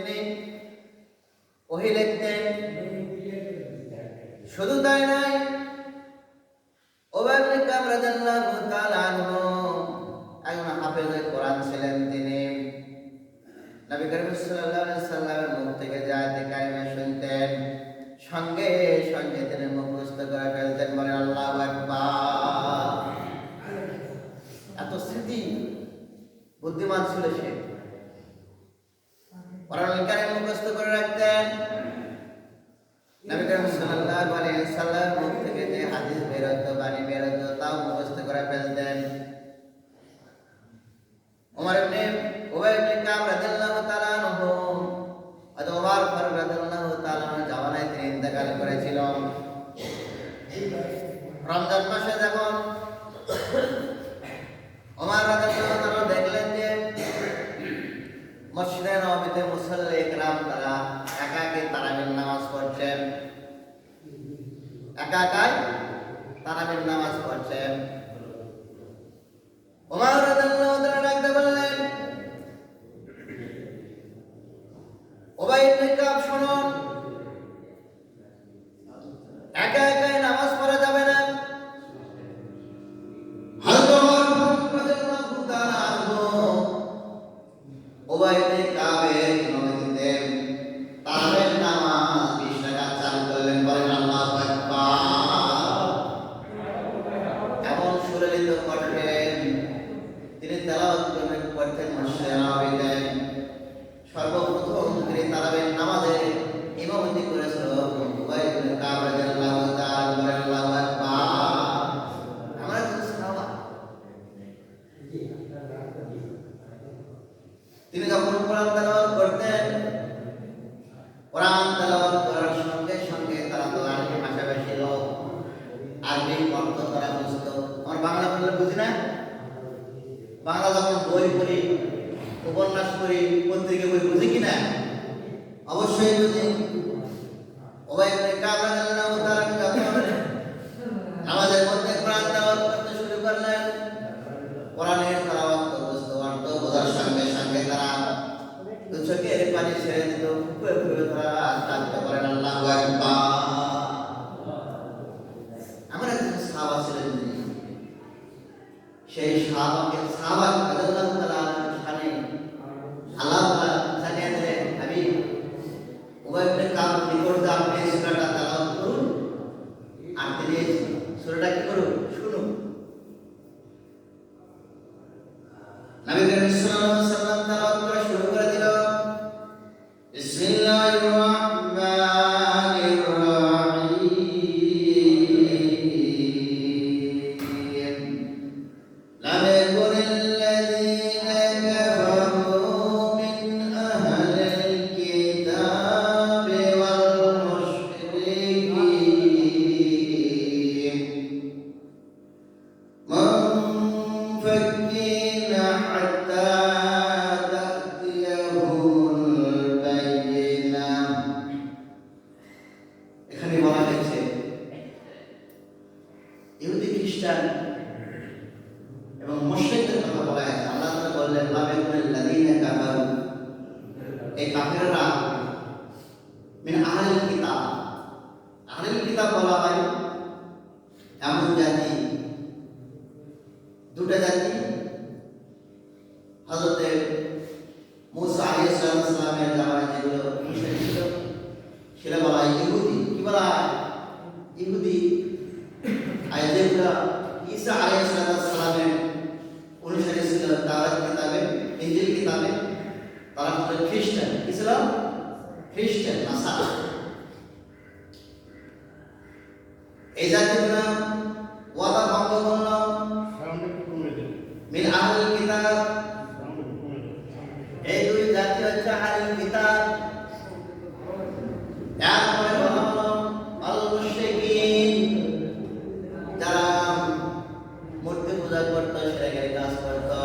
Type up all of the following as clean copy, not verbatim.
তিনি ওহী লিখতেন। শুধু তাই নয়, উবাই ইবনে কাব রাদিয়াল্লাহু তাআলা আনহু একজন হাফেজে কোরআন ছিলেন। তিনি নবী করিম সাল্লাল্লাহু আলাইহি সাল্লামের মুখ থেকে যে আয়াতে কারিমা শুনতেন, সঙ্গে সঙ্গে তিনি মুখস্থ করে ফেলতেন। বলে আল্লাহু আকবার। এত স্মৃতি বুদ্ধিমান ছিল সে। কোরআনুল কারীম মুখস্থ করে রাখতেন। নবী করিম সাল্লাল্লাহু আলাইহি সাল্লামের মুখ থেকে যে হাদিস বের হতো, বাণী বের হতো, তাও মুখস্থ করে ফেলতেন। উবাই ইবনে কাব রাদিয়াল্লাহু তাআলা আনহু ওমর ফারুক রাদিয়াল্লাহু তাআলা আনহু জামানায় তিনি ইন্তেকাল করেছিল। রমজান মাসে যখন ওমর রাদিয়াল্লাহু তাআলা দেখলেন যে মসজিদে নববীতে মুসাল্লি ইকরাম তারা একাকী তারাবির নামাজ পড়ছেন, একাকাই তারাবির নামাজ পড়ছেন, ওমর রাদিয়াল্লাহু তাআলা ডাকতে বললেন, উবাই ইবনে কাব শুনুন, একা একাই নামাজ পড়া যাবে না। হযরত ওমর রাদিয়াল্লাহু তাআলা আনহু উবাই ইবনে কাবের ইমামতিতে তারাবির নামাজ 20 রাকাত চালু করলেন। বলেন আল্লাহু আকবার। এমন সুললিত কণ্ঠে তিনি তেলাওয়াত করতেন মসজিদে নববীতে। সর্বপ্রথম তিনি তারাবির নামাজে ইমামতি করেছিল উবাই ইবনে কাব রাদিয়াল্লাহু তাআলা। বলেন আল্লাহু আকবার। আমরা তো সাহাবা। তিনি যখন কোরআন তেলাওয়াত করতেন, কোরআন তেলাওয়াত করার সঙ্গে সঙ্গে তারা তো আরবি ভাষাভাষী লোক, আরবি অর্থ তারা বুঝতো। আমরা বাংলা বললে বুঝি না। বাংলা যখন বই পড়ি, উপন্যাস পড়ি, পত্রিকা বই বুঝি কিনা? অবশ্যই বুঝি। উবাই ইবনে কাব রাদিয়াল্লাহু তাআলা যখন নামাজের মধ্যে কোরআন তেলাওয়াত করতে শুরু করলেন, কোরআনের তেলাওয়াত বুঝতো, অর্থ বোঝার সঙ্গে সঙ্গে তারা দু চোখের পানি ছেড়ে দিত, ফুঁয়ে ফুঁয়ে তারা ডাকতে পারেন আল্লাহু আকবার। আমার একজন সাহাবা ছিলেন, সেই সাহাবা রাদিয়াল্লাহু তাআলা শানে আল্লাহ তাআলা জানিয়ে দিলেন, আমি উবাই ইবনে কাব নিকট আপনি সূরাটা তেলাওয়াত করুন, আর তিনি সূরাটা কি করুন, শুনুন। নবী করিম সাল্লাল্লাহু আলাইহি ওয়াসাল্লাম তেলাওয়াত করা শুরু করে দিল। বিসমিল্লাহির রাহমানির রাহিম। লাম ইয়াকুনিল্লাযীনা কাফারু মিন আহলিল কিতাবি ওয়াল মুশরিকিন মুনফাক্কিনা হাত্তা তা'তিয়াহুমুল বায়িনাহ। এখানে বলা হয়েছে ইহুদি খ্রিস্টান এবং মুশরিকদের কথা বলা হয়েছে। আল্লাহ তাআলা বললেন লাম ইয়াকুনিল্লাযীনা কাফারু, এই কাফিররা মিন আহলিল কিতাব। আহলিল কিতাব বলা হয় এমন জাতি, দুটা জাতি, হযরত মুসা আলাইহিস সালামের জামানায় যেগুলো মুশরিক ছিল সেটা বলা হয় ইহুদি। কি বলা হয়? ইহুদি। আর যেগুলো ঈসা আলাইহিস সালামের অনুসারী ছিল তাওরাত কিতাবে, ইনজিল কিতাবে, তারা হলো খ্রিস্টান। ইসলাম খ্রিস্টান নাসারা। এই জাতিগুলো ওয়াদা ভঙ্গ করল। মিন আহলিল কিতাব, এই দুই জাতি হচ্ছে আহলিল কিতাব। এরপরে বলা হলো আল মুশরিকিন, যারা মূর্তি পূজা করতো, শিরকের কাজ করতো,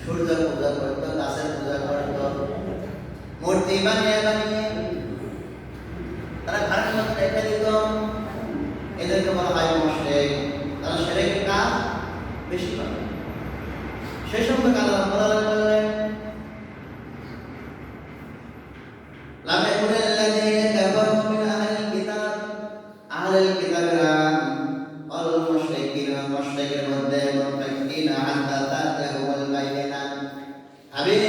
সূর্য পূজা করতো, গাছের পূজা করতো, মূর্তি বানিয়ে বানিয়ে তারা ঘরের মধ্যে রেখে দিত। এদেরকে বলা হয় মুশরিক। তারা শিরকের কাজ বেশি করে। সেই সম্পর্কে আল্লাহ বললেন লাম ইয়াকুনিল লাযীনা কাফারু মিন আহলিল কিতাব, আহলিল কিতাবেরা ওয়াল মুশরিকিনা, মুশরিকের মধ্যে মুনফিকিনা হাত্তা তা'তিয়াহুমুল বায়িনাত। হাবিব,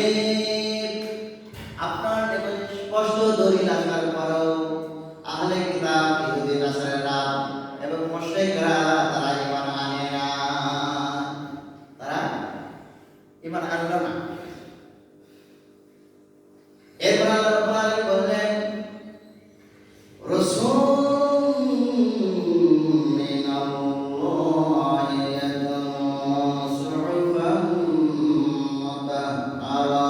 আপনার নিকট স্পষ্ট দলিল আসার পরেও আহলে কিতাব, ইহুদি নাসারারা এবং মুশরিকরা তারা ঈমান আনে না, তারা ঈমান আনলো না। এরপর আল্লাহ রাব্বুল আলামিন বললেন, রাসূলুম মিনাল্লাহি ইয়াতলু সুহুফান মুতাহহারা।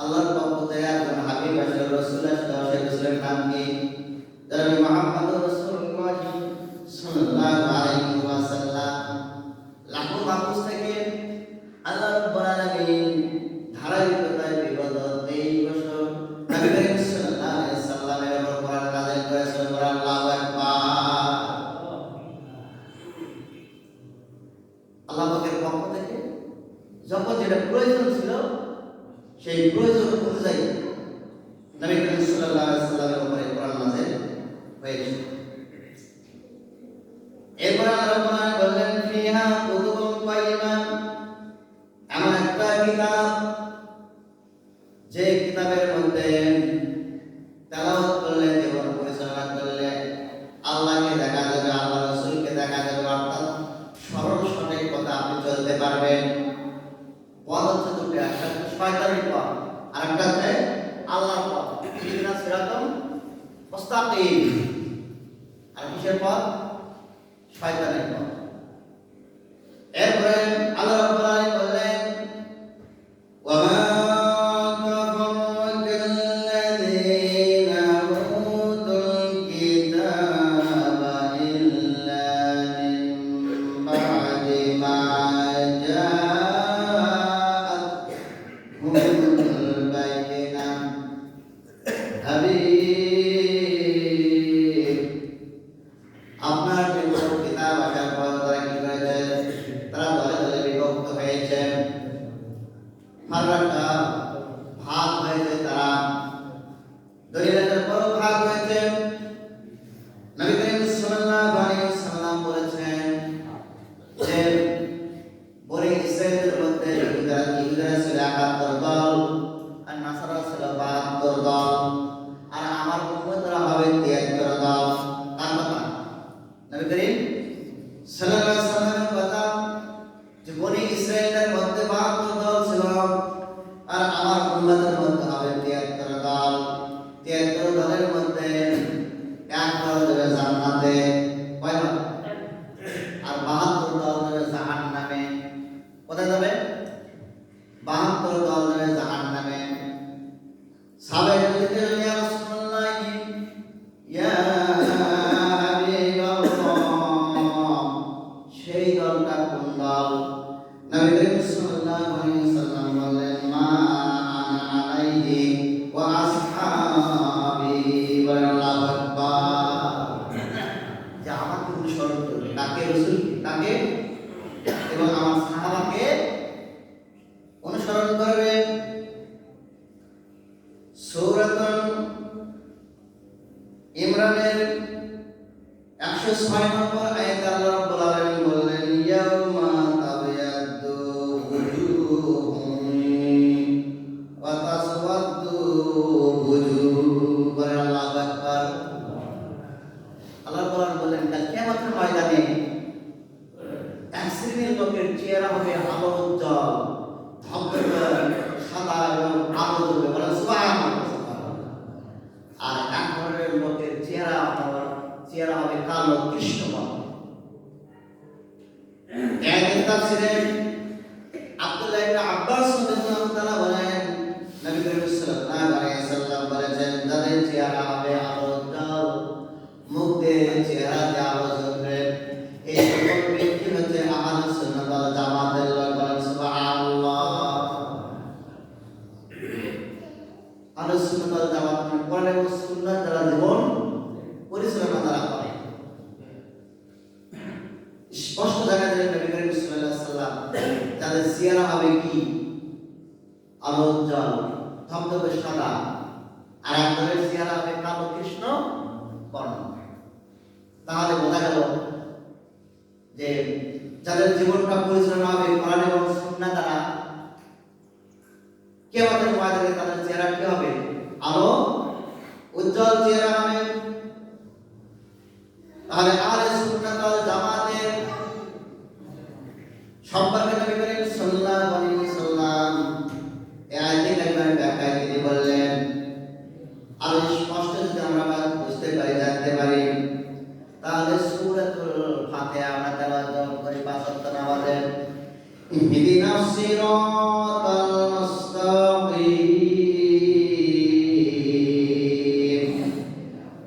আল্লাহর পক্ষ থেকে একজন হাবিব আসলে রাসূল আসলে, সেই রাসূলের নাম কি? জনাবে মুহাম্মদুর রাসূলুল্লাহ সাল্লাল্লাহু আলাইহি ওয়াসাল্লাম। লাহু মাহফুজ থেকে আল্লাহ রাব্বুল আলামিন ধারাবাহিকতায় বিগত 23 বছর নবী করিম সাল্লাল্লাহু আলাইহি ওয়াসাল্লামের উপর কোরআন নাযিল করেছেন। আল্লাহু আকবার। আল্লাহ পাকের পক্ষ থেকে যখন যেটা প্রয়োজন ছিল সেই প্রয়োজন অনুযায়ী নবী করিম সাল্লাল্লাহু আলাইহি ওয়াসাল্লামের উপরে কোরআন নাযিল হয়েছে। এরপর আল্লাহ রাব্বুল আলামিন বললেন, ফিহা কুতুবুন কাইয়্যিমা, এমন একটা কিতাব যে কিতাবের মধ্যে তেলাওয়াত করলে, জীবন পরিচালনা করলে আল্লাহকে দেখা যাবে, আল্লাহ রাসূলকে দেখা যাবে, অর্থাৎ সরল সঠিক পথে আপনি চলতে পারবেন। পথ হচ্ছে দুটো, একটা শয়তানের পথ আর একটা হচ্ছে আল্লাহর পথ। ইহদিনাস সিরাতাল মুস্তাকিম। আর কিসের পথ? শয়তানের পথ। এরপরে আল্লাহ রাব্বুল আলামিন বললেন, ওয়ামা তাফাররাকাল্লাযীনা উতুল কিতাবা ইল্লা মিন বা'দি মা জাআতহুমুল বায়িনাহ। হাবিব, আপনার নিকট কিতাব আসার পর তারা কি করেছে? তারা দলে দলে বিভক্ত হয়েছে, ফাররাকা, ভাগ হয়েছে। তারা দলিলের পর ভাগ হয়েছে। নবী করিম সাল্লাল্লাহু আলাইহি ওয়াসাল্লাম বলেছেন যে বনি ইসরাঈলের মধ্যে ইহুদিরা ছিল ৭১ দল, আর নাসারা ছিল ৭২ দল, আর আমার উম্মতরা হবে ৭৩ দল। কার কথা? নবী করিম সাল্লাল্লাহু আলাইহি ওয়াসাল্লামের কথা। যে বনি ইসরাঈলের মধ্যে ৭২ দল ছিল, আর আমার উম্মতের মধ্যে হবে ৭৩ দল। ৭৩ দলের মধ্যে এক দল যাবে জান্নাতে, কয় দল? আর ৭২ দল যাবে জাহান্নামে। কোথায় যাবে? ৭২ দল যাবে জাহান্নামে। সাহাবায়ে কেরাম, ইয়া রাসূলুল্লাহ, ইয়া হাবিবাল্লাহ, সেই দলটা কোন দল? নবী করিম সাল্লাল্লাহু আলাইহি ওয়াসাল্লাম বললেন, মা আনা আলাইহি ওয়া আসহাবি। আল্লাহু আকবার। যে আমাকে অনুসরণ করবে, তাকে রাসূল, তাকে এবং আমার সাহাবাকে অনুসরণ করবে। সূরাতুল ইমরানের 106 নম্বর আয়াতে আল্লাহ রাব্বুল আলামিন বললেন, ইয়াউমা তাবিয়াদ্দু উজুহুম ওয়া তাসওয়াদ্দু উজুহ। আল্লাহু আকবার। আল্লাহ কোরআন বলেন, কাল কিয়ামতের ময়দানে এক শ্রেণীর লোকের চেহারা হবে আলো উজ্জ্বল, ধবধবে সাদা এবং আলো জ্বলবে। বলেন সুবহানাল্লাহ। আর এক ধরনের লোকের চেহারা হবে কালো কৃষ্ণবর্ণ। এর তাফসীরে আব্দুল্লাহ ইবনে আব্বাস রাদিয়াল্লাহু তাআলা বলেন, নবী করিম সাল্লাল্লাহু আলাইহি ওয়াসাল্লাম বলেছেন, যাদের চেহারা হবে আলো উজ্জ্বল, মুখ দিয়ে চেহারাতে আলো জ্বলবে, এই সকল ব্যক্তি হচ্ছে আহলুস সুন্নাহ ওয়াল জামাতের লোক। বলেন সুবহানাল্লাহ। আহলুস সুন্নাহ ওয়াল জামাত মানে কোরআন এবং সুন্নাহ দ্বারা জীবন পরিচালনা তারা করে। স্পষ্ট দেখা যায় নবী করিম সাল্লাল্লাহু আলাইহি ওয়াসাল্লাম তাদের চেহারা হবে কি? আলো উজ্জ্বল, ধবধবে সাদা, আর একদলের চেহারা হবে কালো কৃষ্ণ বর্ণ। তাহলে বোঝা গেল যে যাদের জীবনটা পরিচালনা হবে কোরআন এবং সুন্নাহ দ্বারা, কিয়ামতের ময়দানে তাদের চেহারা কি হবে? আলো উজ্জ্বল চেহারা হবে। তাহলে আহলে সুন্নাত ওয়াল জামাতের সম্পর্কে নবী করিম সাল্লাল্লাহু আলাইহি ওয়াসাল্লাম এই আয়াতে কারিমার ব্যাখ্যায় তিনি বললেন, আরো স্পষ্ট যদি আমরা বুঝতে পারি, জানতে পারি, তাহলে সূরাতুল ফাতিহা আমরা তেলাওয়াত করি ৫ ওয়াক্ত নামাজে, ইহদিনাস সিরাতাল মুস্তাকিম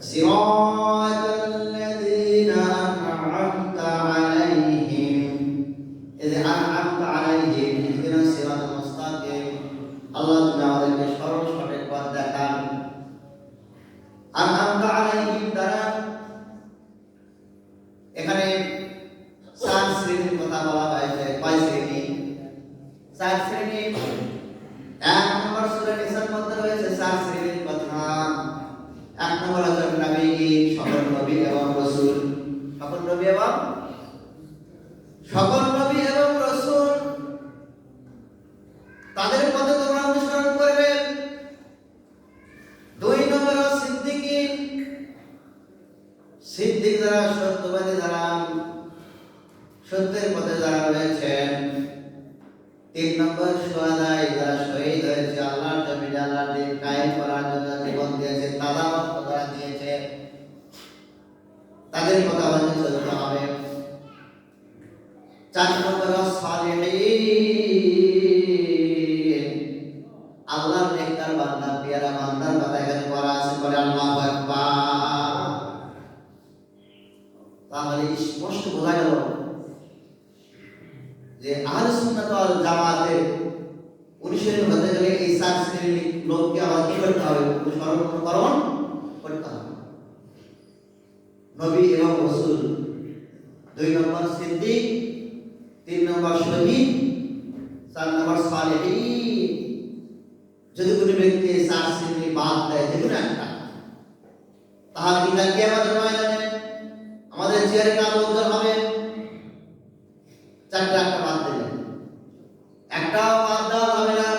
সিরাতাল লাযীনা আন'আমতা আলাইহিম, এই যে আন'আমতা আলাইহিম, ইহদিনাস সিরাতাল মুস্তাকিম, আল্লাহ তুমি আমাদেরকে সরল সঠিক পথ দেখান। আন'আমতা আলাইহিম দ্বারা এখানে 4 শ্রেণীর কথা বলা হয়েছে। কয় শ্রেণী? 4 শ্রেণী। 1 নম্বর সূরা নিসার মধ্যে রয়েছে 4 শ্রেণীর কথা। 1 নম্বর হচ্ছে নবী, সকল নবী এবং রাসূল, সকল নবী এবং রাসূল তাদের পথে তোমরা অনুসরণ করবে। 2 নম্বর সিদ্দিকিন, সিদ্দিক যারা, সত্যবাদী যারা, সত্যের পথে যারা রয়েছেন। 3 নম্বর শুহাদা, যারা শহীদ হয়েছে আল্লাহর জমিনে আল্লাহর দ্বীন কায়েম করার জন্য জীবন দিয়েছে, তাজা রক্ত যারা দিয়েছে, তাদের কথা আমাদের চলতে হবে। 4 নম্বর সালিহিন, আল্লাহর নেককার বান্দা, পেয়ারা বান্দার কথা এখানে বলা আছে, বলে আল্লাহু আকবার। তাহলে স্পষ্ট বোঝা গেল যে আহলে সুন্নাত ওয়াল জামাতের অনুসারী হতে গেলে এই 4 শ্রেণীর লোককে আমাদের কি করতে হবে? অনুসরণ করতে হবে। নবী এবং রাসূল, 2 নম্বর সিদ্দিক, 3 নম্বর শহীদ, 4 নম্বর সালেহীন। যদি কোনো ব্যক্তি 4 শ্রেণী বাদ দেয়, যে কোনো একটা, তাহলে কি কাল কিয়ামতের ময়দানে আমাদের চেহারা কালো উজ্জ্বল হবে? 4টা একটা বাদ দিলেন, একটাও বাদ দেওয়া হবে না।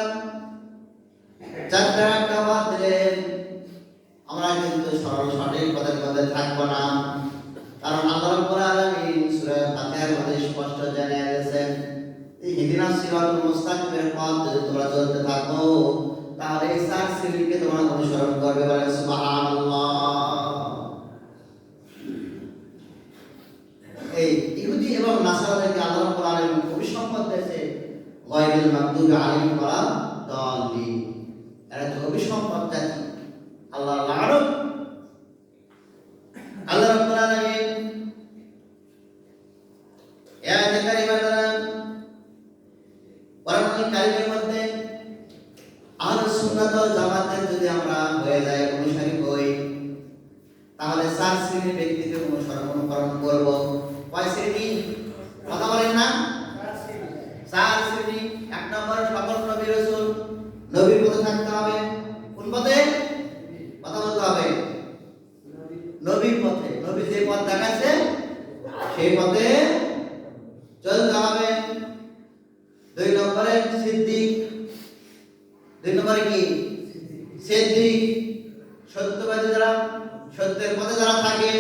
4টা একটা বাদ দিলেন, আমরা কিন্তু সরল সঠিক পথের মধ্যে থাকবো না। কারণ আল্লাহ রাব্বুল আলামিন সূরা ফাতিহার মধ্যে স্পষ্ট জানিয়ে দিয়েছেন, ইহদিনাস সিরাতাল মুস্তাকিমের পথ যদি তোমরা চলতে থাকো, তাহলে এই 4 শ্রেণীকে তোমরা অনুসরণ করবে। বলেন সুবহানাল্লাহ। এই ইহুদি এবং নাসারাদেরকে আল্লাহ রাব্বুল আলামিন অভিসম্বোধন করেছে গায়রুল মাগদুবি আলাইহিম ওয়া দাল্লিন, এরা তো অভিসম্বোধন জাতি, আল্লাহর লানত। আল্লাহ রাব্বুল আলামিন এই আয়াতে কারিমা দ্বারা কোরআনুল কারীমের মধ্যে আহলে সুন্নাত ওয়াল জামাতের যদি আমরা হয়ে যাই, অনুসারী হই, তাহলে 4 শ্রেণীর ব্যক্তিকে অনুসরণ করব। কয় শ্রেণী? কথা বলেন না? 4 শ্রেণী। 1 নম্বর সকল নবী রাসূল, নবীর পথে থাকতে হবে। কোন পথে? কথা বলতে হবে, নবীর পথে। নবী যে পথ দেখাচ্ছে সেই পথে চলতে হবে। 2 নম্বরে সিদ্দিক, 2 নম্বরে কি? সিদ্দিক, সত্যবাদী যারা, সত্যের পথে যারা থাকে।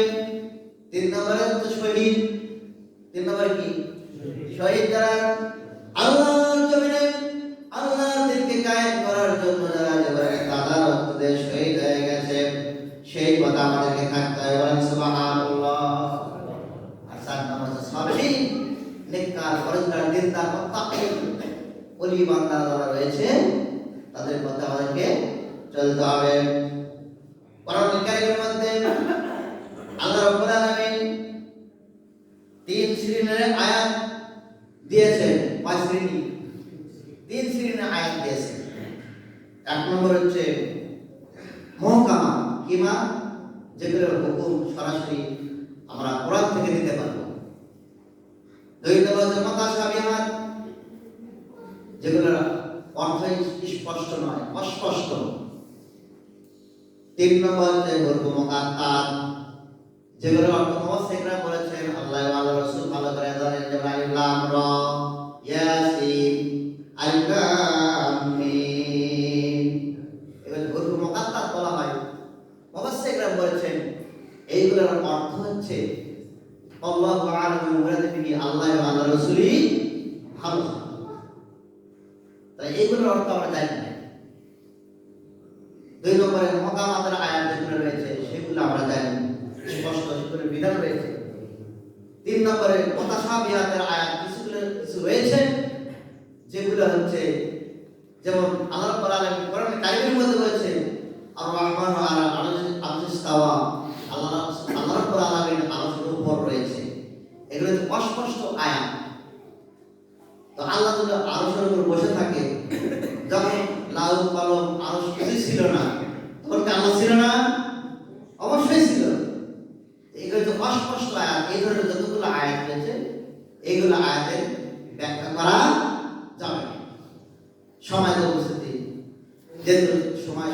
3 নম্বরে হচ্ছে শহীদ, 3 নম্বরে কি? শহীদ যারা আল্লাহর জমিনে আল্লাহর দ্বীনকে কায়েম করার জন্য যারা জীবনে তাজা রক্ত দিয়ে শহীদ হয়ে গেছে, সেই পথে আমাদেরকে থাকতে হবে। বলেন সুবহানাল্লাহ। আর 4 নম্বর হচ্ছে সালিহিন, নেককার, পরহেজগার, দিনদার, মুত্তাকি, ওলি বান্দা যারা রয়েছে, তাদের পথে আমাদেরকে চলতে হবে। কোরআনুল কারীমের মধ্যে আল্লাহ রাব্বুল আলামিন 3 শ্রেণীর আয়াত দিয়েছেন। 5 শ্রেণী? 3 শ্রেণীর আয়াত দিয়েছেন। 1 নম্বর হচ্ছে মুহকামা, কিমা, যেগুলোর হুকুম সরাসরি আমরা কোরআন থেকে দিতে পারবো। 2 নম্বর হচ্ছে মুতাশাবিহাত, যেগুলোর অর্থ স্পষ্ট নয়, অস্পষ্ট। তিন নম্বর হচ্ছে গর্ব মুকাত্তার, যেগুলো অর্থ মুফাসসিররা বলেছেন আল্লাহ এবং আল্লাহর রাসূল ভালো করে জানেন, যেমন আলিফ লাম রা, ইয়াসিন, আলিফ লাম মিম, এগুলো গর্ব মুকাত্তার বলা হয়। মুফাসসিররা বলেছেন এইগুলোর অর্থ হচ্ছে আল্লাহু আ'লামু মুরাদু বিহি, আল্লাহ এবং আল্লাহর রাসূলই ভালো জানেন। তাই এইগুলোর অর্থ আমরা জানি না। দুই নম্বরে মকামাতের আয়াত যেগুলো রয়েছে সেগুলো আমরা জানি, স্পষ্ট সেগুলোর বিধান রয়েছে। তিন নম্বরে মুতাশাবিহাতের আয়াত কিছু রয়েছে যেগুলো হচ্ছে, যেমন আল্লাহ রাব্বুল আলামিন কোরআনে কারীমের মধ্যে বলেছেন আর রহমানু আলা আরশিস ইস্তাওয়া, আল্লাহ রাব্বুল আলামিন আরশের উপর রয়েছে। এগুলো হচ্ছে অস্পষ্ট আয়াত। তো আল্লাহ যদি আরশের উপর বসে থাকে, যখন লাউ কলম আরশ কিছুই ছিল না, তখন কি আল্লাহ ছিল না? অবশ্যই ছিল। এগুলো হচ্ছে অস্পষ্ট আয়াত। এই ধরনের যতগুলো আয়াত রয়েছে এইগুলো আয়াতের ব্যাখ্যা করা যাবে না। সময় উপস্থিতি যেহেতু সময়